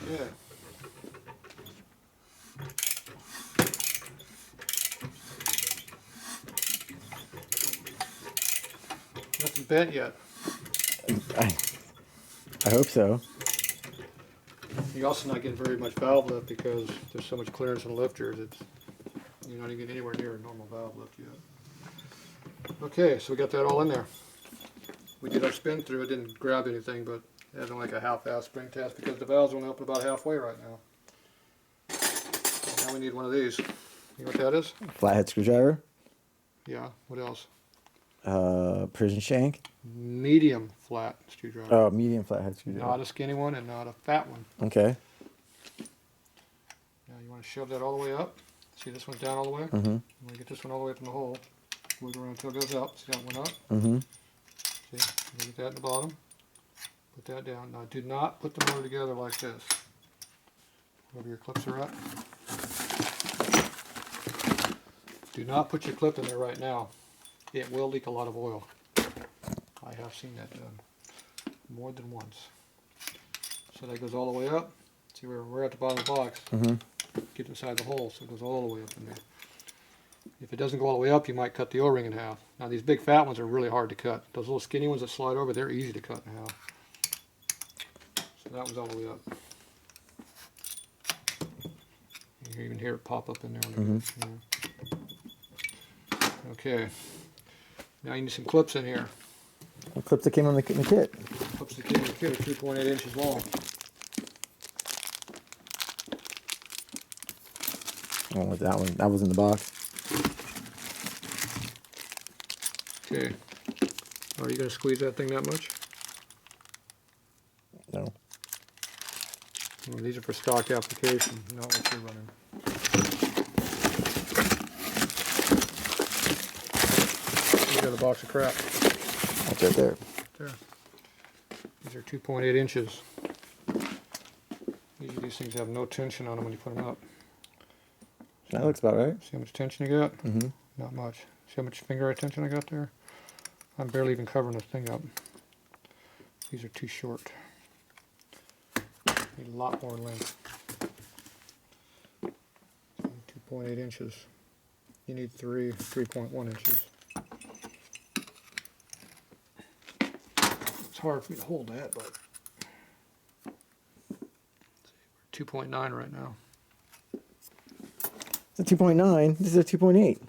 Okay. Nothing bent yet. I hope so. You're also not getting very much valve lift because there's so much clearance in the lifters. You're not even getting anywhere near a normal valve lift yet. Okay, so we got that all in there. We did our spin through. It didn't grab anything, but it had like a half-ass spring test because the valves only open about halfway right now. So now we need one of these. You know what that is? Flathead screwdriver. Yeah. What else? Precision shank. Medium flat screwdriver. Oh, medium flathead screwdriver. Not a skinny one and not a fat one. Okay. Now you want to shove that all the way up. See this one's down all the way? Mm-hmm. You want to get this one all the way up in the hole. Wiggle around until it goes up. See that one up? Mm-hmm. See? You get that in the bottom. Put that down. Now do not put the motor together like this. Wherever your clips are at. Do not put your clip in there right now. It will leak a lot of oil. I have seen that done more than once. So that goes all the way up. See, we're at the bottom of the box. Mm-hmm. Get inside the hole, so it goes all the way up in there. If it doesn't go all the way up, you might cut the O-ring in half. Now these big fat ones are really hard to cut. Those little skinny ones that slide over, they're easy to cut in half. So that one's all the way up. You even hear it pop up in there. Mm-hmm. Okay. Now you need some clips in here. The clips that came on the kit. Clips that came in the kit are 2.8 inches long. Oh, with that one. That was in the box. Okay. Are you going to squeeze that thing that much? No. Well, these are for stock application, not what you're running. You got a box of crap. That's right there. There. These are 2.8 inches. Usually these things have no tension on them when you put them up. That looks about right. See how much tension you got? Mm-hmm. Not much. See how much finger tension I got there? I'm barely even covering this thing up. These are too short. Need a lot more length. 2.8 inches. You need 3.1 inches. It's hard for me to hold that, but 2.9 right now. It's a 2.9. This is a 2.8.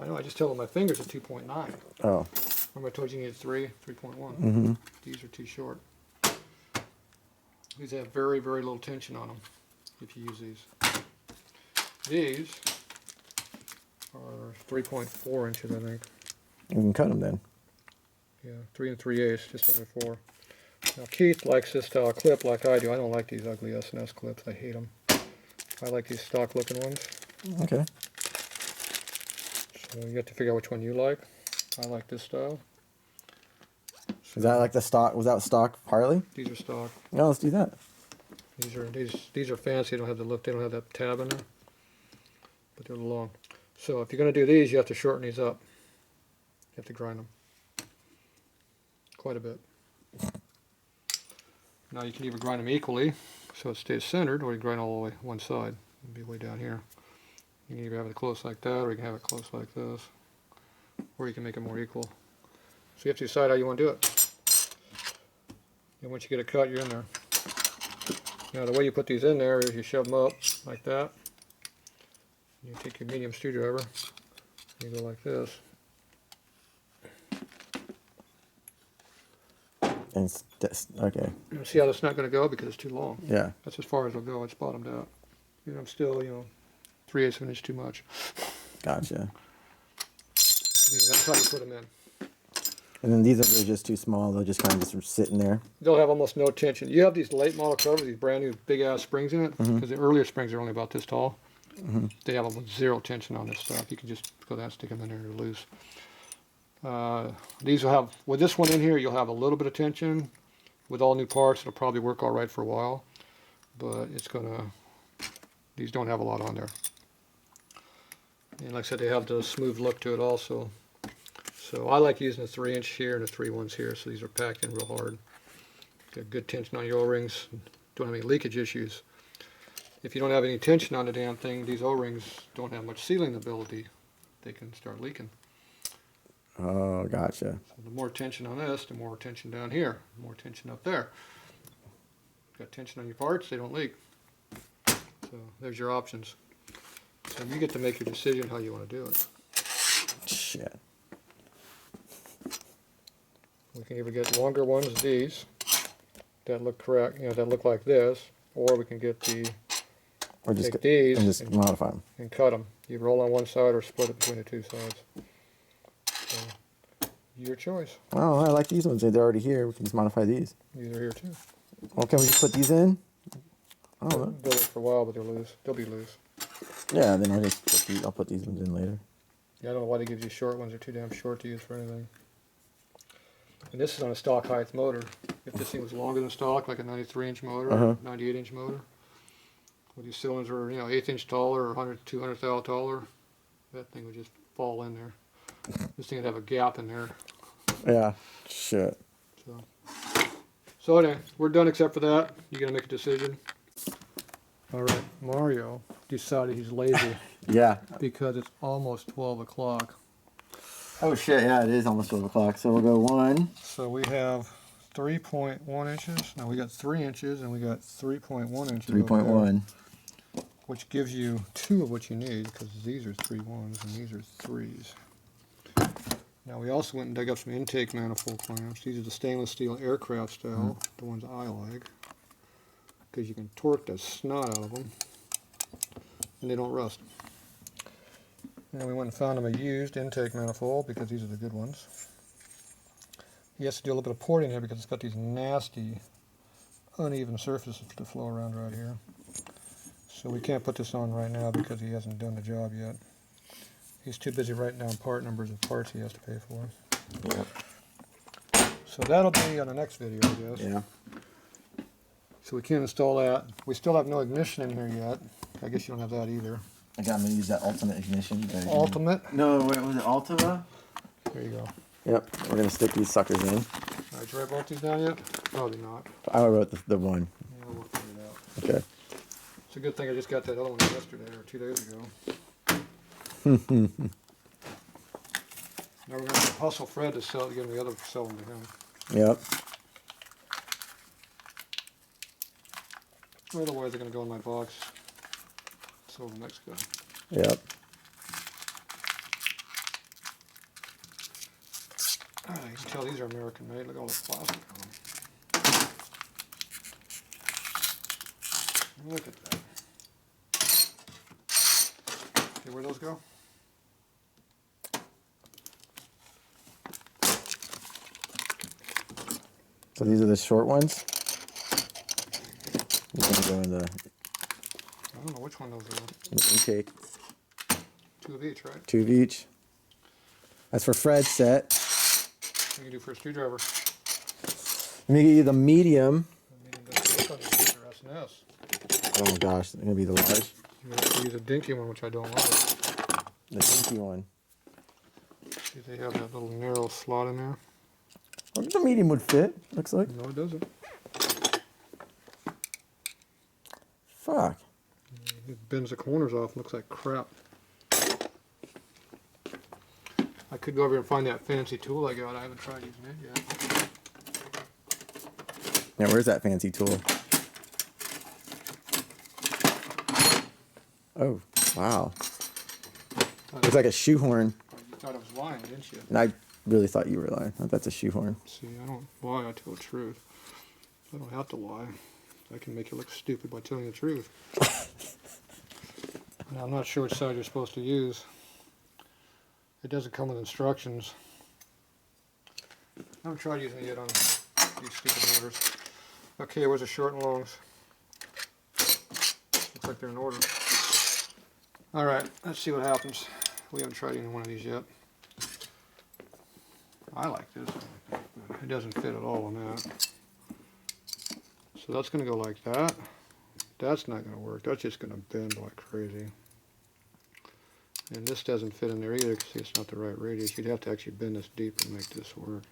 I know, I just tell my fingers are 2.9. Oh. Remember I told you you needed 3.1. Mm-hmm. These are too short. These have very, very little tension on them if you use these. These are 3.4 inches, I think. You can cut them then. Yeah, 3 3/8, just under 4. Now Keith likes this style clip like I do. I don't like these ugly S&S clips. I hate them. I like these stock looking ones. Okay. So you have to figure out which one you like. I like this style. Is that like the stock? Was that stock Harley? These are stock. No, let's do that. These are fancy. They don't have the look. They don't have that tab in there, but they're long. So if you're going to do these, you have to shorten these up. You have to grind them quite a bit. Now you can either grind them equally, so it stays centered, or you grind all the way one side. It'll be way down here. You can either have it close like that, or you can have it close like this, or you can make it more equal. So you have to decide how you want to do it. And once you get it cut, you're in there. Now the way you put these in there is you shove them up like that. You take your medium screwdriver, you go like this. And okay. You see how that's not going to go because it's too long. Yeah. That's as far as it'll go. It's bottomed out. You know, I'm still, 3/8 of an inch too much. Gotcha. Yeah, that's how you put them in. And then these are just too small. They'll just kind of just sit in there. They'll have almost no tension. You have these late model covers, these brand new big ass springs in it, because the earlier springs are only about this tall. They have almost zero tension on this stuff. You can just go down and stick them in there and they're loose. These will have, with this one in here, you'll have a little bit of tension. With all new parts, it'll probably work all right for a while, but these don't have a lot on there. And like I said, they have the smooth look to it also. So I like using a 3-inch here and a 3/1 here, so these are packed in real hard. Get good tension on your O-rings. don't have any leakage issues. If you don't have any tension on the damn thing, these O-rings don't have much sealing ability. They can start leaking. Oh, gotcha. So the more tension on this, the more tension down here, the more tension up there. Got tension on your parts, they don't leak. So there's your options. So you get to make your decision how you want to do it. Shit. We can either get longer ones, these, that look correct, that look like this, or we can get Or just take these and just modify them. and cut them. You roll on one side or split it between the two sides. So, your choice. Oh, I like these ones. They're already here. We can just modify these. These are here too. Well, can we just put these in? I don't know. They'll look for a while, but they're loose. They'll be loose. Yeah, then I'll put these ones in later. Yeah, I don't know why they give you short ones. They're too damn short to use for anything. And this is on a stock height motor. If this thing was longer than stock, like a 93-inch motor or 98-inch motor, well, these cylinders are 1/8 inch taller or 100, 200 thou taller, that thing would just fall in there. This thing would have a gap in there. Yeah. Shit. So anyway, we're done except for that. You gotta make a decision. All right, Mario decided he's lazy Yeah. because it's almost 12 o'clock. Oh shit! Yeah, it is almost 12 o'clock. So we'll go 1. So we have 3.1 inches. Now we got 3 inches and we got 3.1 inches. 3.1. Which gives you 2 of what you need because these are 3 1s and these are 3s. Now we also went and dug up some intake manifold clamps. These are the stainless steel aircraft style, the ones I like, because you can torque the snot out of them and they don't rust. And we went and found him a used intake manifold because these are the good ones. He has to do a little bit of porting here because it's got these nasty uneven surfaces to flow around right here. So we can't put this on right now because he hasn't done the job yet. He's too busy writing down part numbers of parts he has to pay for. Yep. So that'll be on the next video, I guess. Yeah. So we can't install that. We still have no ignition in here yet. I guess you don't have that either. I got to use that ultimate ignition. Ultimate? No, wait, was it Ultima? There you go. Yep. We're gonna stick these suckers in. All right, did you write both these down yet? Probably not. I wrote the one. Yeah, we'll figure it out. Okay. It's a good thing I just got that other one yesterday or 2 days ago. Now we're going to hustle Fred to sell, give him the other, sell them to him. Yep. Otherwise, they're going to go in my box. Sell to the next guy. Yep. You can tell these are American made. Look at all the plastic on them. Look at that. Okay, where'd those go? So these are the short ones. These are gonna go in the I don't know which one those are. intake. 2 of each, right? 2 of each. That's for Fred's set. What can you do for a screwdriver? Let me get you the medium. This one's for S&S. Oh gosh, it's gonna be the large. You have to use a dinky one, which I don't like. The dinky one. See, they have that little narrow slot in there. Well, the medium would fit, looks like. No, it doesn't. Fuck. It bends the corners off and looks like crap. I could go over and find that fancy tool I got. I haven't tried using it yet. Now, where's that fancy tool? Oh, wow. Looks like a shoehorn. You thought I was lying, didn't you? And I really thought you were lying. That's a shoehorn. See, I don't lie, I tell the truth. I don't have to lie. I can make you look stupid by telling the truth. Now, I'm not sure which side you're supposed to use. It doesn't come with instructions. I haven't tried using it yet on these stupid motors. Okay, where's the short and longs? Looks like they're in order. Alright, let's see what happens. We haven't tried either one of these yet. I like this. It doesn't fit at all on that. So that's going to go like that. That's not going to work. That's just going to bend like crazy. And this doesn't fit in there either because it's not the right radius. You'd have to actually bend this deep and make this work.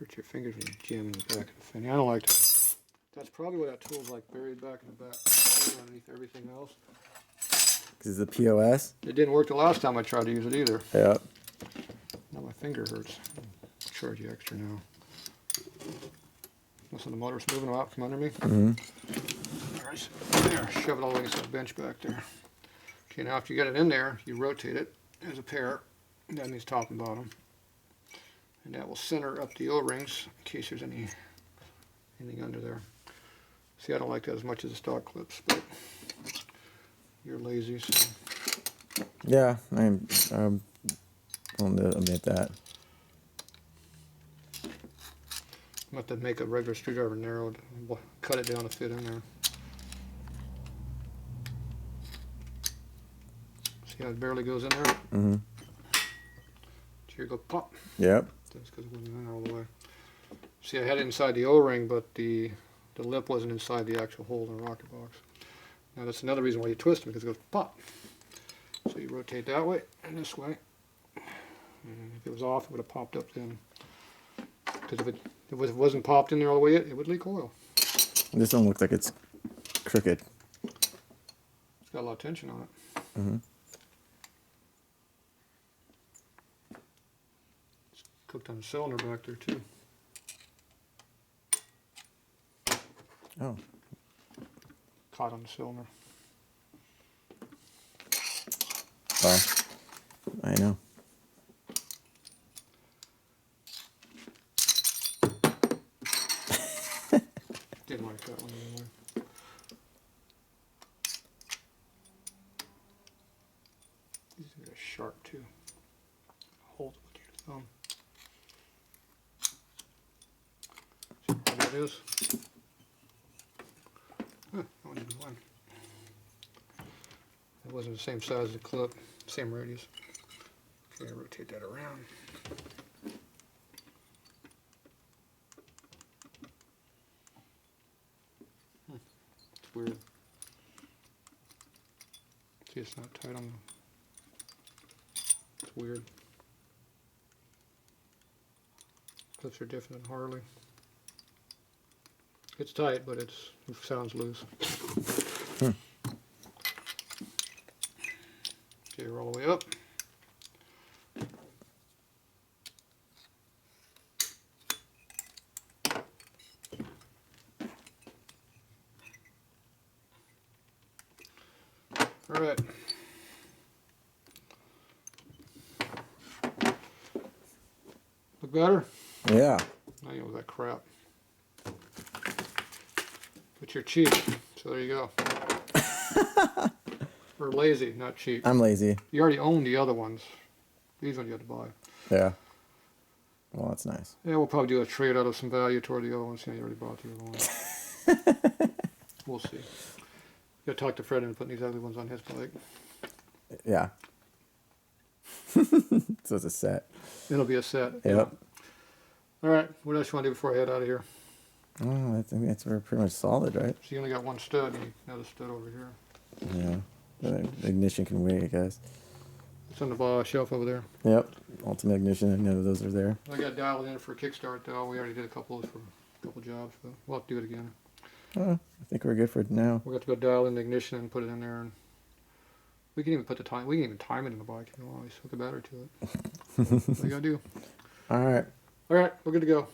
Hurt your fingers when you jam in the back of the thing. I don't like that. That's probably why that tool's like buried back in the back underneath everything else. Because it's the POS? It didn't work the last time I tried to use it either. Yep. Now my finger hurts. I'll charge you extra now. Listen, the motor's moving out from under me. Mm-hmm. Alright, there, shove it all the way against that bench back there. Okay, now after you get it in there, you rotate it as a pair. That means top and bottom. And that will center up the O-rings in case there's anything under there. See, I don't like that as much as the stock clips, but you're lazy, so. Yeah, I'm going to admit that. I'm going to have to make a regular screwdriver narrowed, cut it down to fit in there. See how it barely goes in there? Mm-hmm. Here go pop. Yep. That's because it wasn't in there all the way. See, I had it inside the O-ring, but the lip wasn't inside the actual hole in the rocket box. Now that's another reason why you twist it, because it goes pop. So you rotate that way and this way. And if it was off, it would have popped up then. Because if it wasn't popped in there all the way, it would leak oil. This one looks like it's crooked. It's got a lot of tension on it. Mm-hmm. It's cooked on the cylinder back there too. Oh. Caught on the cylinder. Well, I know. Didn't like that one anymore. These are sharp too. Hold it with your thumb. See how that is? Huh, that one didn't one. It wasn't the same size as the clip, same radius. Okay, rotate that around. It's weird. See, it's not tight on the... It's weird. Clips are different than Harley. It's tight, but it sounds loose. Okay, roll all the way up. All right. Look better? Yeah. Now you know that crap. But you're cheap, so there you go. Or lazy, not cheap. I'm lazy. You already own the other ones. These ones you have to buy. Yeah. Well, that's nice. Yeah, we'll probably do a trade out of some value toward the other ones. Yeah, you already bought the other ones. We'll see. Gotta talk to Fred and put these ugly ones on his bike. Yeah. So it's a set. It'll be a set. Yep. Yeah. All right. What else you want to do before I head out of here? Oh, I think that's pretty much solid, right? So you only got one stud. And another stud over here. Yeah. The ignition can wait, I guess. It's on the shelf over there. Yep. Ultimate ignition. I know those are there. I got dialed in for a kickstart though. We already did a couple of those for a couple jobs, but we'll have to do it again. Oh, I think we're good for now. We'll have to go dial in the ignition and put it in there, and we can even put the time. We can even time it in the bike if you want. Just hook a battery to it. What you gotta do? All right. All right, we're good to go.